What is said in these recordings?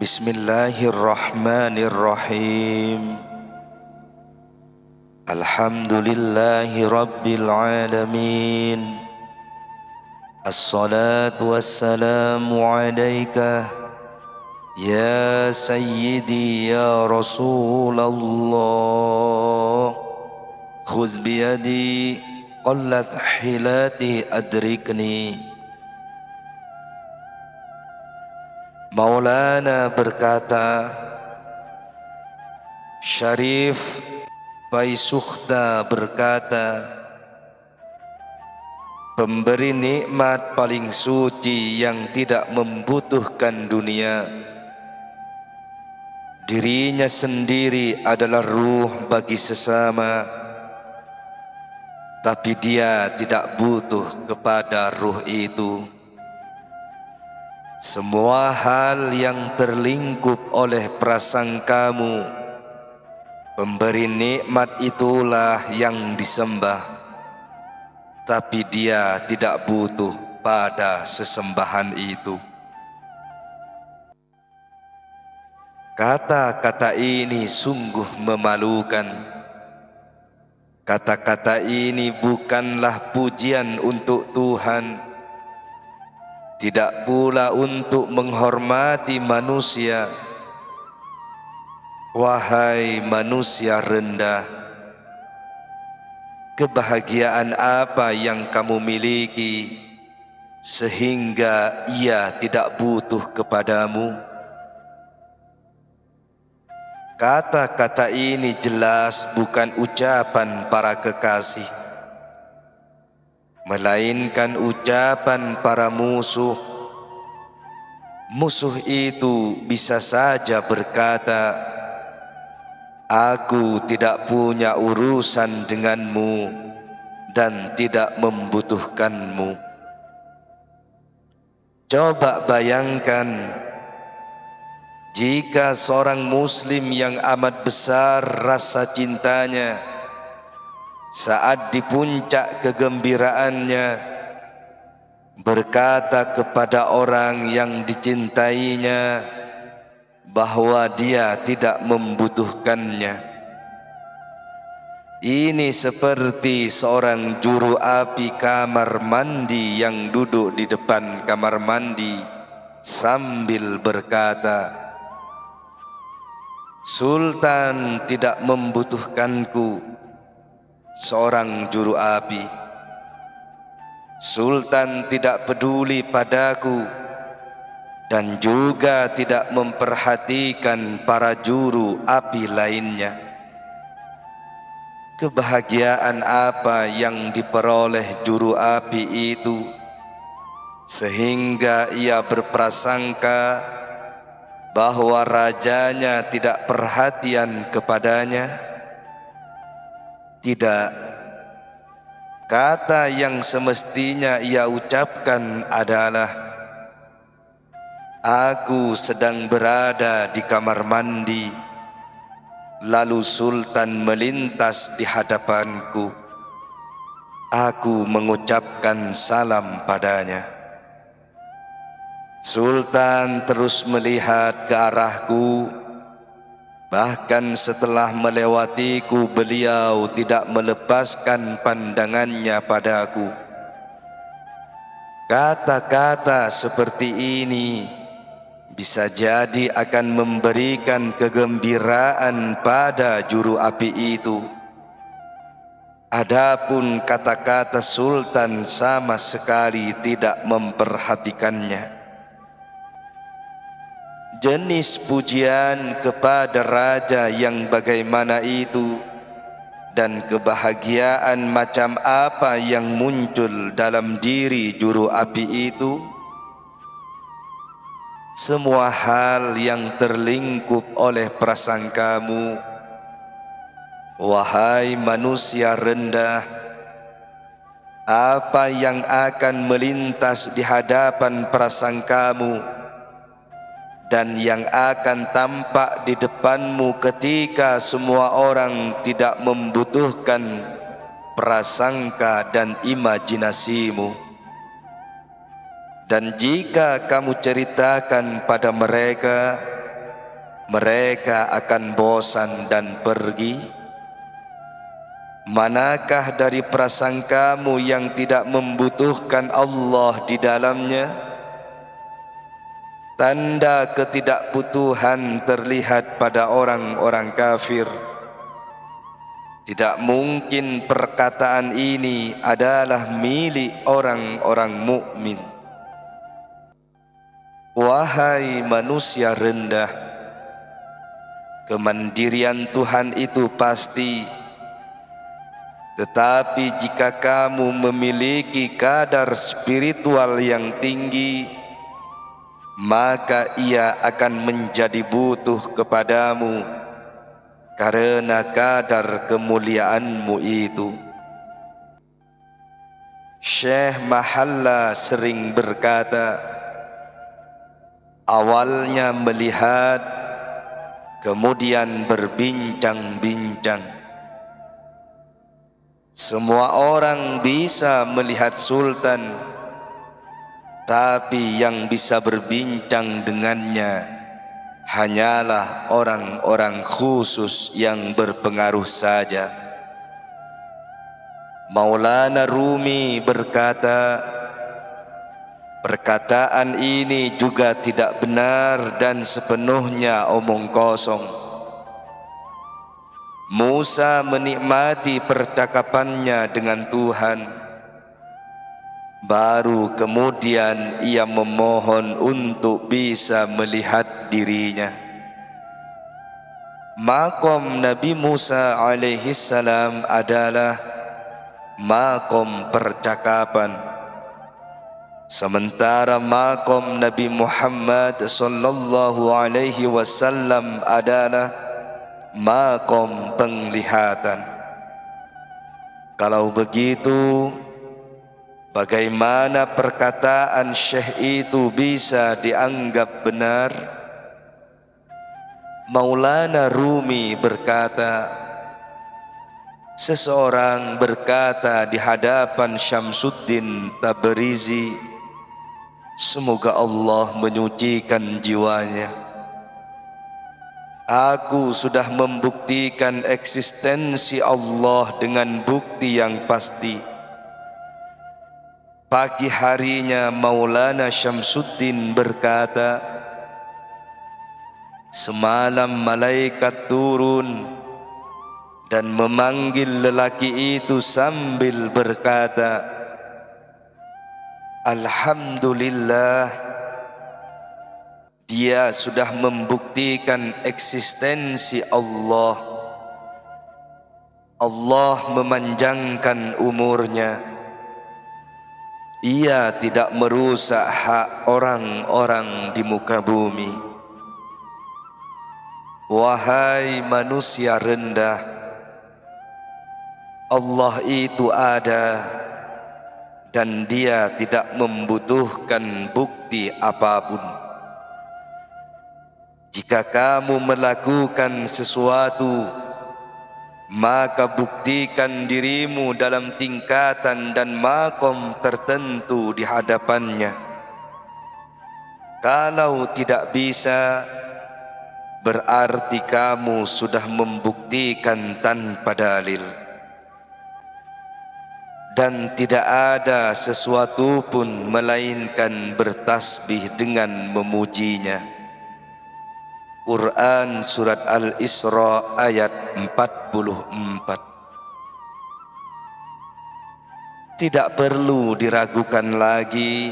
Bismillahirrahmanirrahim. Alhamdulillahi rabbil alamin. Assalatu wassalamu alaika ya sayyidi ya Rasulullah. Khudh biyadi qallat hilati adrikni. Maulana berkata, Syarif Baisukhta berkata, pemberi nikmat paling suci yang tidak membutuhkan dunia, dirinya sendiri adalah ruh bagi sesama, tapi dia tidak butuh kepada ruh itu. Semua hal yang terlingkup oleh prasangkamu, pemberi nikmat itulah yang disembah, tapi dia tidak butuh pada sesembahan itu. Kata-kata ini sungguh memalukan. Kata-kata ini bukanlah pujian untuk Tuhan, tidak pula untuk menghormati manusia. Wahai manusia rendah, kebahagiaan apa yang kamu miliki sehingga ia tidak butuh kepadamu? Kata-kata ini jelas bukan ucapan para kekasih, melainkan ucapan para musuh. Musuh itu bisa saja berkata, aku tidak punya urusan denganmu dan tidak membutuhkanmu. Coba bayangkan, jika seorang muslim yang amat besar rasa cintanya, saat di puncak kegembiraannya berkata kepada orang yang dicintainya bahwa dia tidak membutuhkannya. Ini seperti seorang juru api kamar mandi yang duduk di depan kamar mandi sambil berkata, Sultan tidak membutuhkanku. Seorang juru api, Sultan tidak peduli padaku dan juga tidak memperhatikan para juru api lainnya. Kebahagiaan apa yang diperoleh juru api itu sehingga ia berprasangka bahwa rajanya tidak perhatian kepadanya? Tidak. Kata yang semestinya ia ucapkan adalah, aku sedang berada di kamar mandi, lalu Sultan melintas di hadapanku. Aku mengucapkan salam padanya. Sultan terus melihat ke arahku. Bahkan setelah melewatiku, beliau tidak melepaskan pandangannya padaku. Kata-kata seperti ini bisa jadi akan memberikan kegembiraan pada juru api itu. Adapun kata-kata Sultan sama sekali tidak memperhatikannya. Jenis pujian kepada raja yang bagaimana itu dan kebahagiaan macam apa yang muncul dalam diri juru api itu, semua hal yang terlingkup oleh prasangkamu, wahai manusia rendah, apa yang akan melintas di hadapan prasangkamu dan yang akan tampak di depanmu ketika semua orang tidak membutuhkan prasangka dan imajinasimu. Dan jika kamu ceritakan pada mereka mereka akan bosan dan pergi? Manakah dari prasangkamu yang tidak membutuhkan Allah di dalamnya? Tanda ketidakbutuhan terlihat pada orang-orang kafir. Tidak mungkin perkataan ini adalah milik orang-orang mukmin. Wahai manusia rendah, kemandirian Tuhan itu pasti. Tetapi jika kamu memiliki kadar spiritual yang tinggi, maka ia akan menjadi butuh kepadamu karena kadar kemuliaanmu itu. Syekh Mahalla sering berkata, awalnya melihat, kemudian berbincang-bincang. Semua orang bisa melihat sultan, tapi yang bisa berbincang dengannya hanyalah orang-orang khusus yang berpengaruh saja. Maulana Rumi berkata, perkataan ini juga tidak benar dan sepenuhnya omong kosong. Musa menikmati percakapannya dengan Tuhan. Baru kemudian ia memohon untuk bisa melihat dirinya. Makom Nabi Musa alaihi salam adalah makom percakapan, sementara makom Nabi Muhammad sallallahu alaihi wasallam adalah makom penglihatan. Kalau begitu, bagaimana perkataan Syekh itu bisa dianggap benar? Maulana Rumi berkata, seseorang berkata di hadapan Syamsuddin Tabrizi, semoga Allah menyucikan jiwanya, aku sudah membuktikan eksistensi Allah dengan bukti yang pasti. Pagi harinya Maulana Syamsuddin berkata, semalam malaikat turun dan memanggil lelaki itu sambil berkata, alhamdulillah, dia sudah membuktikan eksistensi Allah. Allah memanjangkan umurnya. Ia tidak merusak hak orang-orang di muka bumi. Wahai manusia rendah, Allah itu ada dan Dia tidak membutuhkan bukti apapun. Jika kamu melakukan sesuatu, maka buktikan dirimu dalam tingkatan dan makom tertentu di hadapannya. Kalau tidak bisa, berarti kamu sudah membuktikan tanpa dalil. Dan tidak ada sesuatu pun melainkan bertasbih dengan memujinya. Quran Surat Al-Isra ayat 44. Tidak perlu diragukan lagi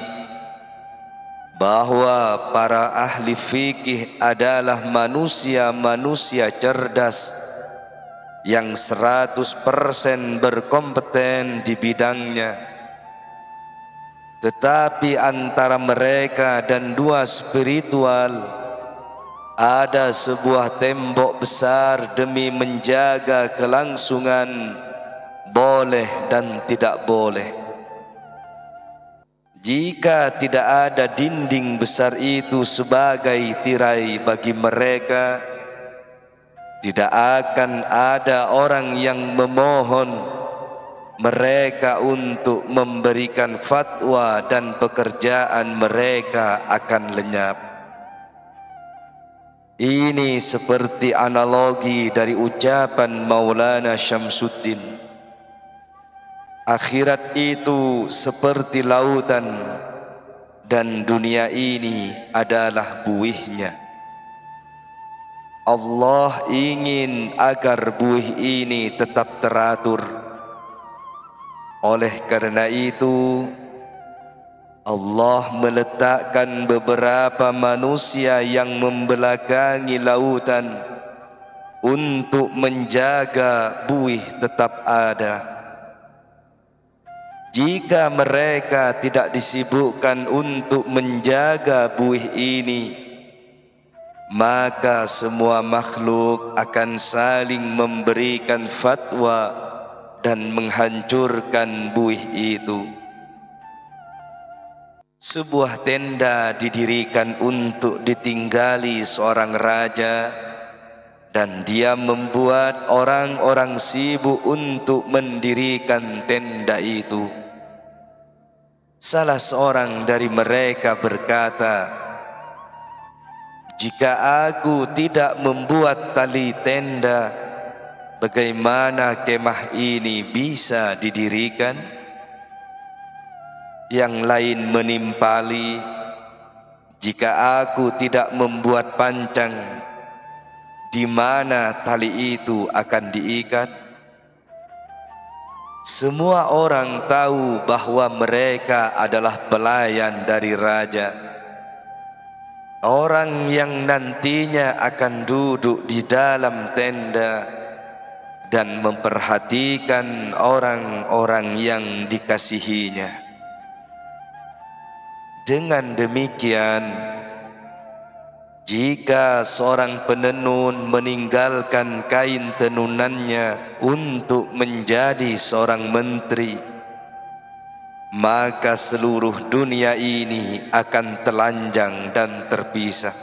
bahwa para ahli fikih adalah manusia-manusia cerdas yang 100% berkompeten di bidangnya. Tetapi antara mereka dan dua spiritual ada sebuah tembok besar demi menjaga kelangsungan boleh dan tidak boleh. Jika tidak ada dinding besar itu sebagai tirai bagi mereka, tidak akan ada orang yang memohon mereka untuk memberikan fatwa dan pekerjaan mereka akan lenyap. Ini seperti analogi dari ucapan Maulana Syamsuddin. Akhirat itu seperti lautan dan dunia ini adalah buihnya. Allah ingin agar buih ini tetap teratur. Oleh karena itu, Allah meletakkan beberapa manusia yang membelakangi lautan untuk menjaga buih tetap ada. Jika mereka tidak disibukkan untuk menjaga buih ini, maka semua makhluk akan saling memberikan fatwa dan menghancurkan buih itu. Sebuah tenda didirikan untuk ditinggali seorang raja, dan dia membuat orang-orang sibuk untuk mendirikan tenda itu. Salah seorang dari mereka berkata, "Jika aku tidak membuat tali tenda, bagaimana kemah ini bisa didirikan?" Yang lain menimpali, "Jika aku tidak membuat pancang, di mana tali itu akan diikat?" Semua orang tahu bahwa mereka adalah pelayan dari raja, orang yang nantinya akan duduk di dalam tenda dan memperhatikan orang-orang yang dikasihinya. Dengan demikian, jika seorang penenun meninggalkan kain tenunannya untuk menjadi seorang menteri, maka seluruh dunia ini akan telanjang dan terpisah.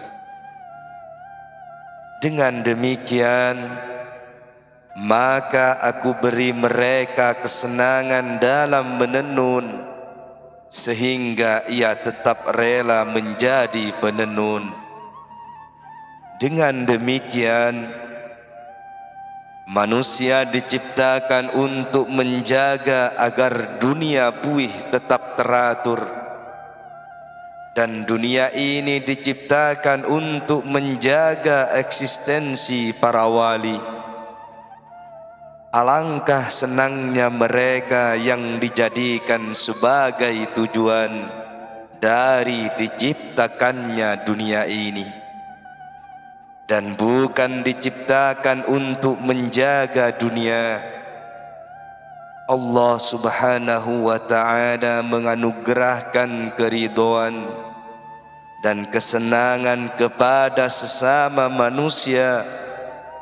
Dengan demikian, maka aku beri mereka kesenangan dalam menenun, sehingga ia tetap rela menjadi penenun. Dengan demikian, manusia diciptakan untuk menjaga agar dunia buih tetap teratur, dan dunia ini diciptakan untuk menjaga eksistensi para wali. Alangkah senangnya mereka yang dijadikan sebagai tujuan dari diciptakannya dunia ini, dan bukan diciptakan untuk menjaga dunia. Allah Subhanahu wa ta'ala menganugerahkan keridhaan dan kesenangan kepada sesama manusia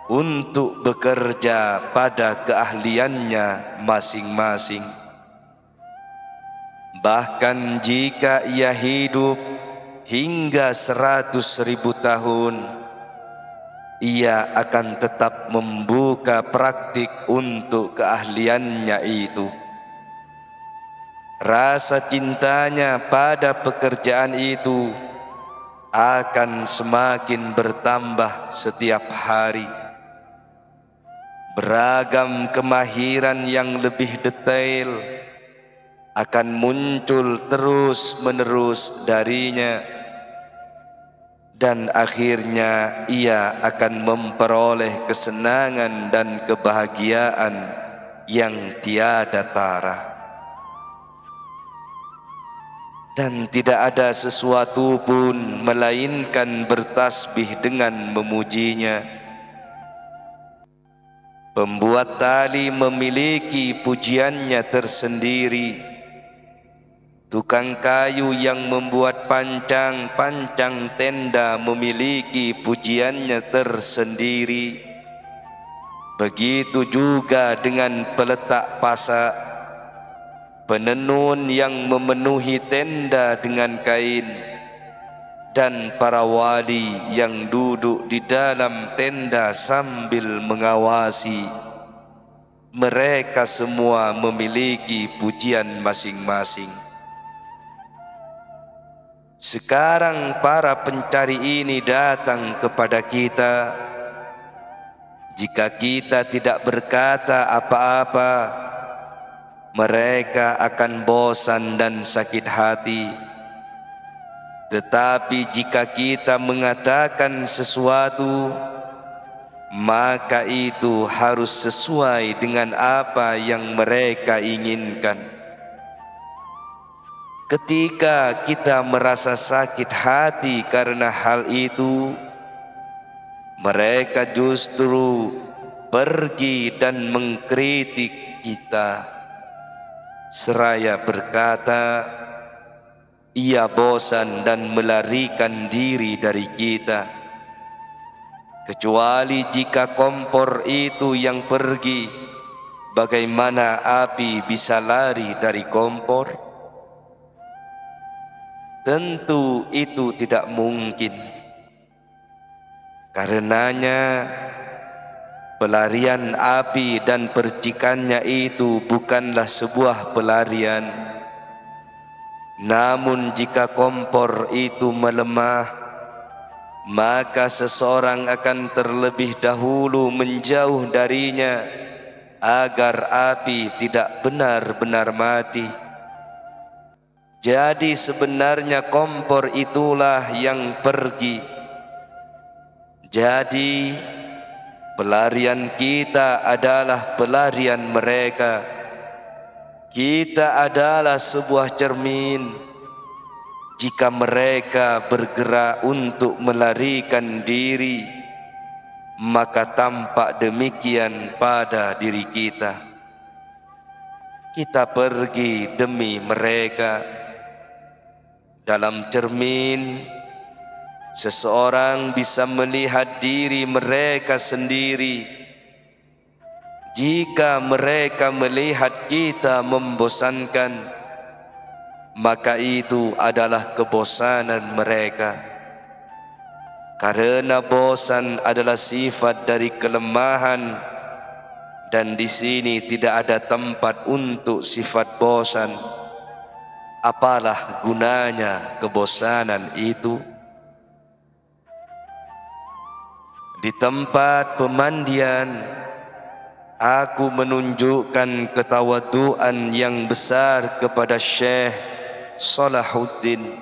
untuk bekerja pada keahliannya masing-masing. Bahkan jika ia hidup hingga 100.000 tahun, ia akan tetap membuka praktik untuk keahliannya itu. Rasa cintanya pada pekerjaan itu akan semakin bertambah setiap hari. Beragam kemahiran yang lebih detail akan muncul terus-menerus darinya, dan akhirnya ia akan memperoleh kesenangan dan kebahagiaan yang tiada tara. Dan tidak ada sesuatu pun melainkan bertasbih dengan memujinya. Pembuat tali memiliki pujiannya tersendiri. Tukang kayu yang membuat pancang-pancang tenda memiliki pujiannya tersendiri. Begitu juga dengan peletak pasak, penenun yang memenuhi tenda dengan kain, dan para wali yang duduk di dalam tenda sambil mengawasi. Mereka semua memiliki pujian masing-masing. Sekarang para pencari ini datang kepada kita. Jika kita tidak berkata apa-apa, mereka akan bosan dan sakit hati. Tetapi jika kita mengatakan sesuatu, maka itu harus sesuai dengan apa yang mereka inginkan. Ketika kita merasa sakit hati karena hal itu, mereka justru pergi dan mengkritik kita, seraya berkata, ia bosan dan melarikan diri dari kita. Kecuali jika kompor itu yang pergi, bagaimana api bisa lari dari kompor? Tentu itu tidak mungkin. Karenanya pelarian api dan percikannya itu bukanlah sebuah pelarian. Namun jika kompor itu melemah, maka seseorang akan terlebih dahulu menjauh darinya agar api tidak benar-benar mati. Jadi sebenarnya kompor itulah yang pergi. Jadi pelarian kita adalah pelarian mereka. Kita adalah sebuah cermin. Jika mereka bergerak untuk melarikan diri, maka tampak demikian pada diri kita. Kita pergi demi mereka. Dalam cermin, seseorang bisa melihat diri mereka sendiri. Jika mereka melihat kita membosankan, maka itu adalah kebosanan mereka. Karena bosan adalah sifat dari kelemahan, dan di sini tidak ada tempat untuk sifat bosan. Apalah gunanya kebosanan itu? Di tempat pemandian, aku menunjukkan ketawaduan yang besar kepada Syekh Salahuddin.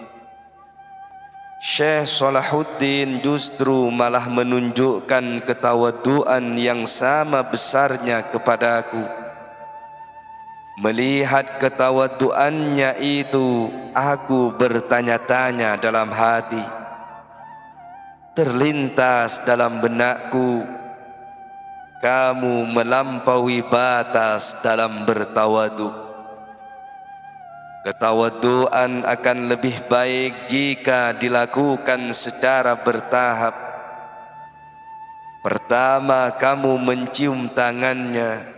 Syekh Salahuddin justru malah menunjukkan ketawaduan yang sama besarnya kepadaku. Melihat ketawaduannya itu, aku bertanya-tanya dalam hati. Terlintas dalam benakku, kamu melampaui batas dalam bertawaduk. Ketawaduan akan lebih baik jika dilakukan secara bertahap. Pertama kamu mencium tangannya,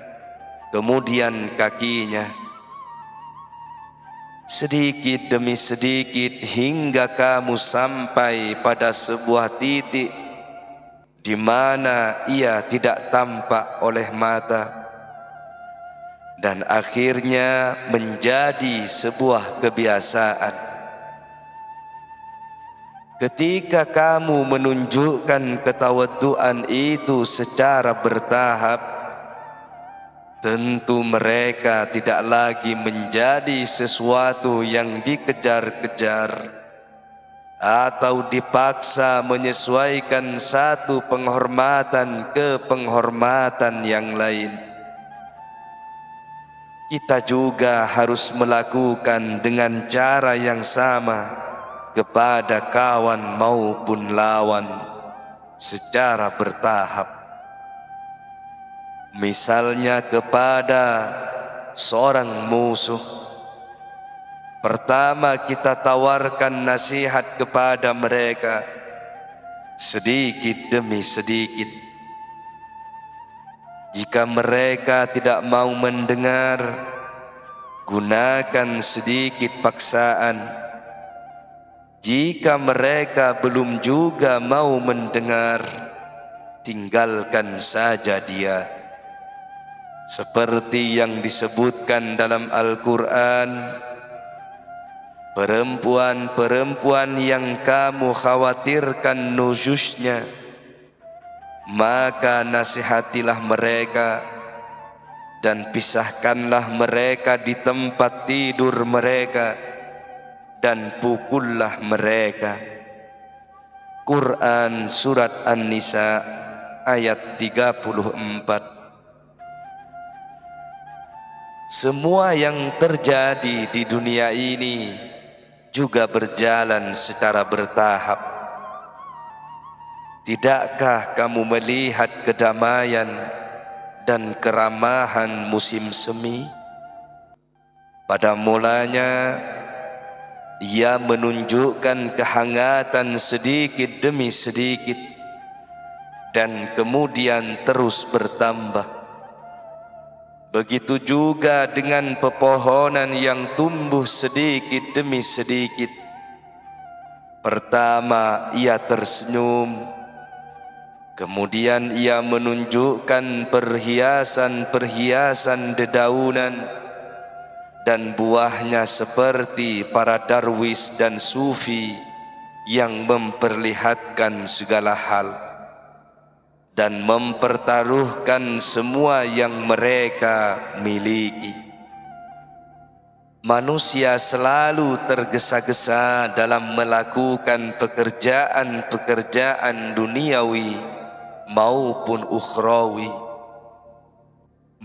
kemudian kakinya. Sedikit demi sedikit hingga kamu sampai pada sebuah titik di mana ia tidak tampak oleh mata, dan akhirnya menjadi sebuah kebiasaan. Ketika kamu menunjukkan ketawaduan itu secara bertahap, tentu mereka tidak lagi menjadi sesuatu yang dikejar-kejar atau dipaksa menyesuaikan satu penghormatan ke penghormatan yang lain. Kita juga harus melakukan dengan cara yang sama kepada kawan maupun lawan secara bertahap. Misalnya kepada seorang musuh, pertama kita tawarkan nasihat kepada mereka sedikit demi sedikit. Jika mereka tidak mau mendengar, gunakan sedikit paksaan. Jika mereka belum juga mau mendengar, tinggalkan saja dia. Seperti yang disebutkan dalam Al-Quran, perempuan-perempuan yang kamu khawatirkan nuzusnya, maka nasihatilah mereka dan pisahkanlah mereka di tempat tidur mereka dan pukullah mereka. Quran Surat An-Nisa ayat 34. Semua yang terjadi di dunia ini juga berjalan secara bertahap. Tidakkah kamu melihat kedamaian dan keramahan musim semi? Pada mulanya ia menunjukkan kehangatan sedikit demi sedikit dan kemudian terus bertambah. Begitu juga dengan pepohonan yang tumbuh sedikit demi sedikit. Pertama ia tersenyum, kemudian ia menunjukkan perhiasan-perhiasan dedaunan, dan buahnya seperti para darwis dan sufi yang memperlihatkan segala hal dan mempertaruhkan semua yang mereka miliki. Manusia selalu tergesa-gesa dalam melakukan pekerjaan-pekerjaan duniawi maupun ukhrawi.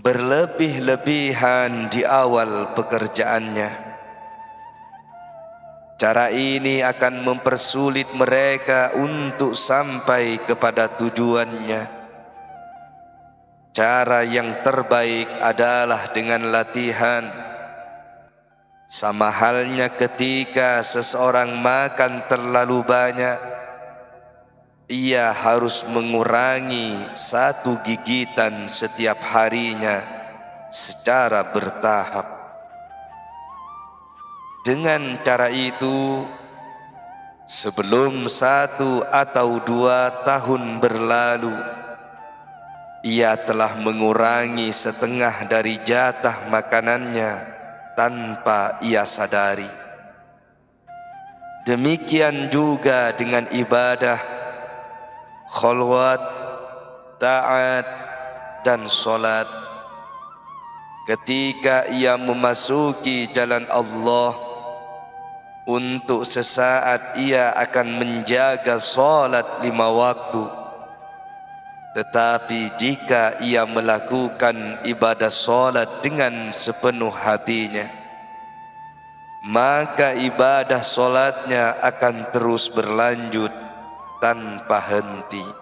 Berlebih-lebihan di awal pekerjaannya. Cara ini akan mempersulit mereka untuk sampai kepada tujuannya. Cara yang terbaik adalah dengan latihan. Sama halnya ketika seseorang makan terlalu banyak, ia harus mengurangi 1 gigitan setiap harinya secara bertahap. Dengan cara itu, sebelum 1 atau 2 tahun berlalu, ia telah mengurangi setengah dari jatah makanannya tanpa ia sadari. Demikian juga dengan ibadah, khalwat, taat, dan solat. Ketika ia memasuki jalan Allah, untuk sesaat ia akan menjaga salat 5 waktu. Tetapi jika ia melakukan ibadah salat dengan sepenuh hatinya, maka ibadah salatnya akan terus berlanjut tanpa henti.